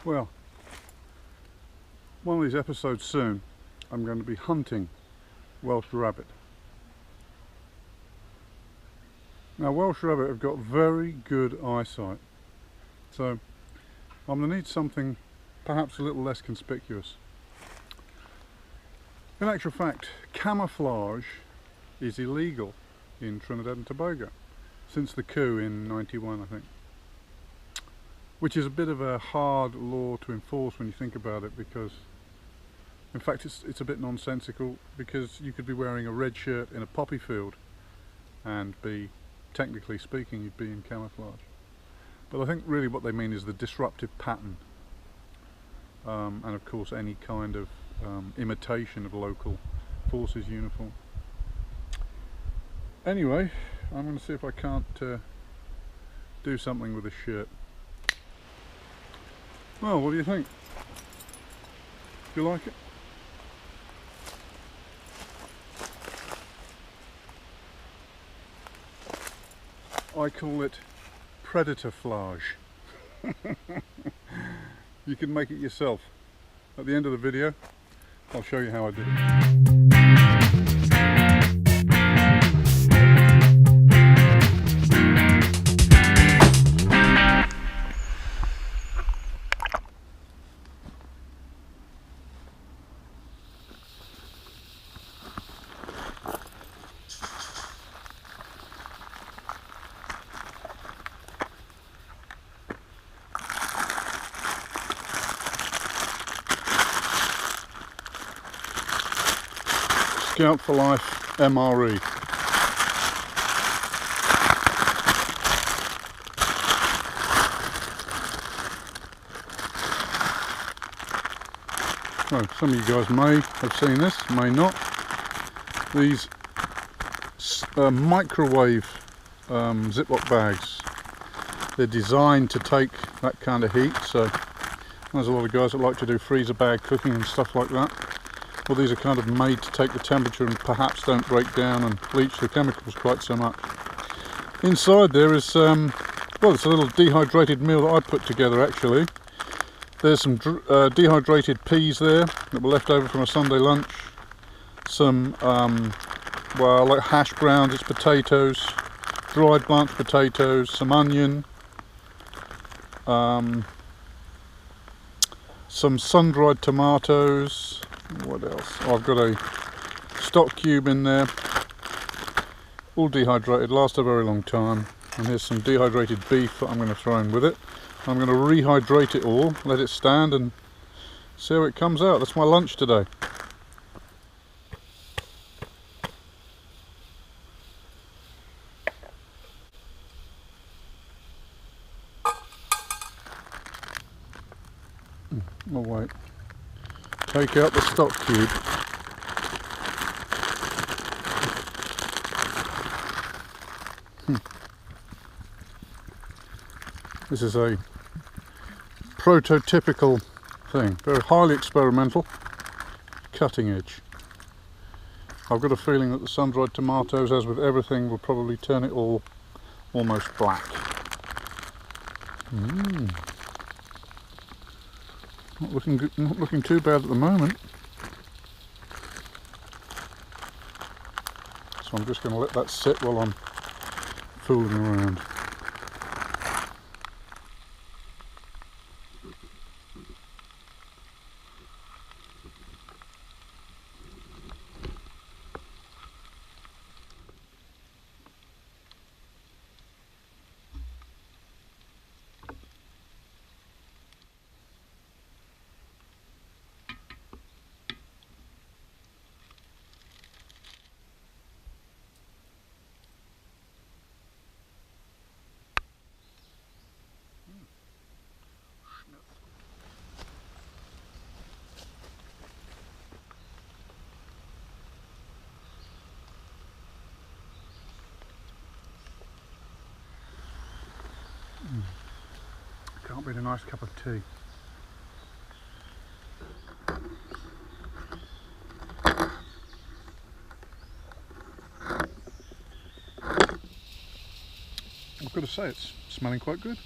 Well, one of these episodes soon, I'm going to be hunting Welsh rabbit. Now, Welsh rabbit have got very good eyesight, so I'm going to need something perhaps a little less conspicuous. In actual fact, camouflage is illegal in Trinidad and Tobago since the coup in '91, I think. Which is a bit of a hard law to enforce when you think about it, because in fact it's a bit nonsensical, because you could be wearing a red shirt in a poppy field and be, technically speaking, you'd be in camouflage. But I think really what they mean is the disruptive pattern, and of course any kind of imitation of local forces uniform. Anyway, I'm going to see if I can't do something with this shirt. Well, what do you think? Do you like it? I call it Predatorflage. You can make it yourself. At the end of the video, I'll show you how I did it. Scoutforlife MRE. So some of you guys may have seen this, may not. These microwave Ziploc bags. They're designed to take that kind of heat, so there's a lot of guys that like to do freezer bag cooking and stuff like that. Well, these are kind of made to take the temperature and perhaps don't break down and bleach the chemicals quite so much. Inside there is, well, it's a little dehydrated meal that I put together actually. There's some dehydrated peas there that were left over from a Sunday lunch. Some, well, like hash browns, it's potatoes, dried blanched potatoes, some onion, some sun-dried tomatoes. What else? Oh, I've got a stock cube in there, all dehydrated, lasts a very long time. And here's some dehydrated beef that I'm going to throw in with it. I'm going to rehydrate it all, let it stand and see how it comes out. That's my lunch today. Oh wait. Take out the stock cube. This is a prototypical thing, very highly experimental, cutting edge. I've got a feeling that the sun-dried tomatoes, as with everything, will probably turn it all almost black. Not looking good, not looking too bad at the moment. So I'm just going to let that sit while I'm fooling around. Can't beat a nice cup of tea. I've got to say, it's smelling quite good.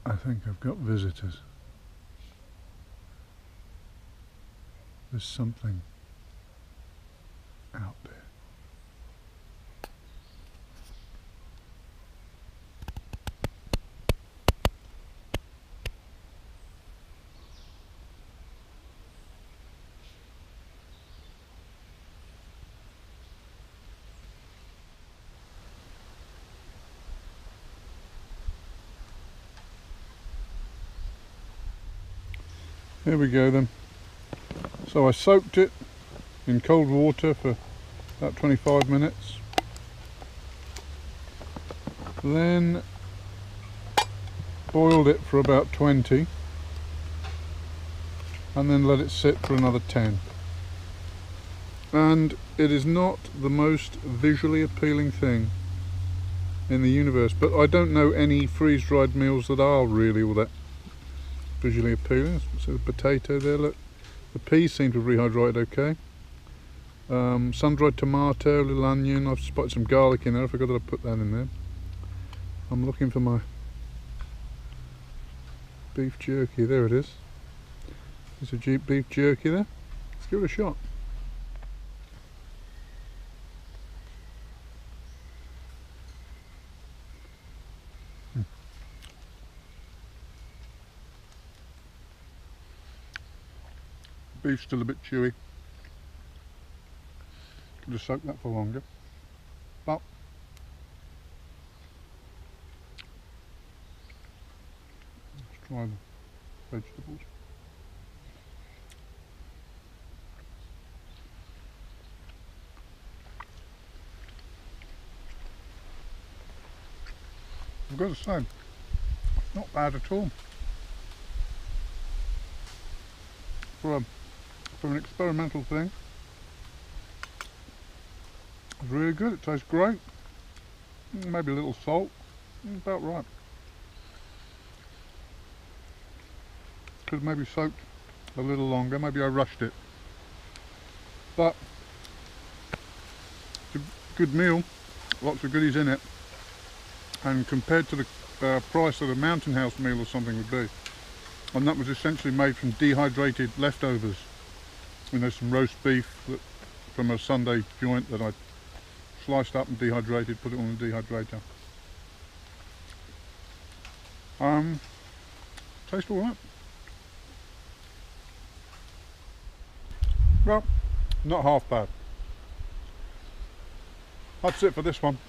I think I've got visitors. There's something out there. Here we go then. So I soaked it in cold water for about 25 minutes. Then boiled it for about 20 and then let it sit for another 10. And it is not the most visually appealing thing in the universe, but I don't know any freeze-dried meals that are really all that visually appealing. So the potato there, look. The peas seem to have rehydrated okay. Sun-dried tomato, a little onion. I've spotted some garlic in there. I forgot that I put that in there. I'm looking for my beef jerky. There it is. There's a beef jerky there. Let's give it a shot. Beef's still a bit chewy. Could have soaked that for longer. But let's try the vegetables. I've got to say, not bad at all. For an experimental thing, it's really good. It tastes great. Maybe a little salt, about right. Could have maybe soaked a little longer. Maybe I rushed it, but it's a good meal. Lots of goodies in it, and compared to the price that a Mountain House meal or something would be, and that was essentially made from dehydrated leftovers. You know, some roast beef from a Sunday joint that I sliced up and dehydrated, put it on the dehydrator. Tastes alright. Well, not half bad. That's it for this one.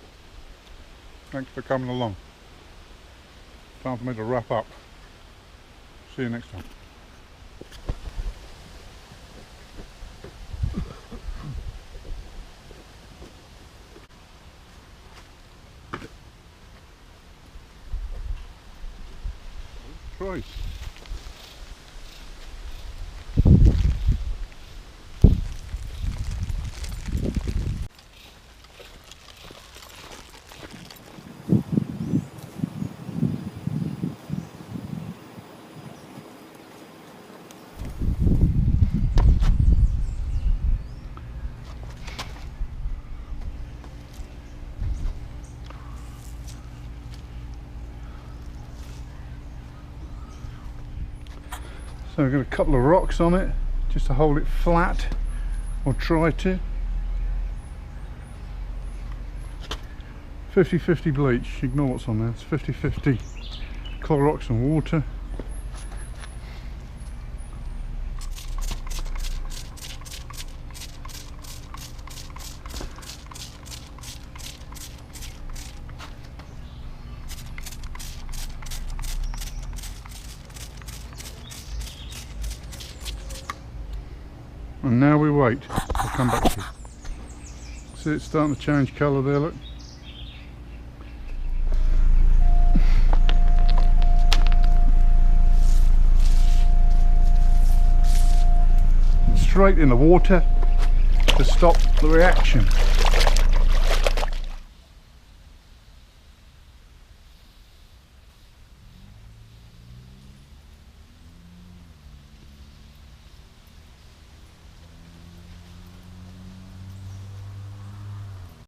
Thanks for coming along. Time for me to wrap up. See you next time. Troy. So I've got a couple of rocks on it just to hold it flat, or try to. 50-50 bleach, ignore what's on there, it's 50-50 Clorox and water. And now we wait. I'll come back to you. See, it's starting to change colour there, look. Straight in the water to stop the reaction.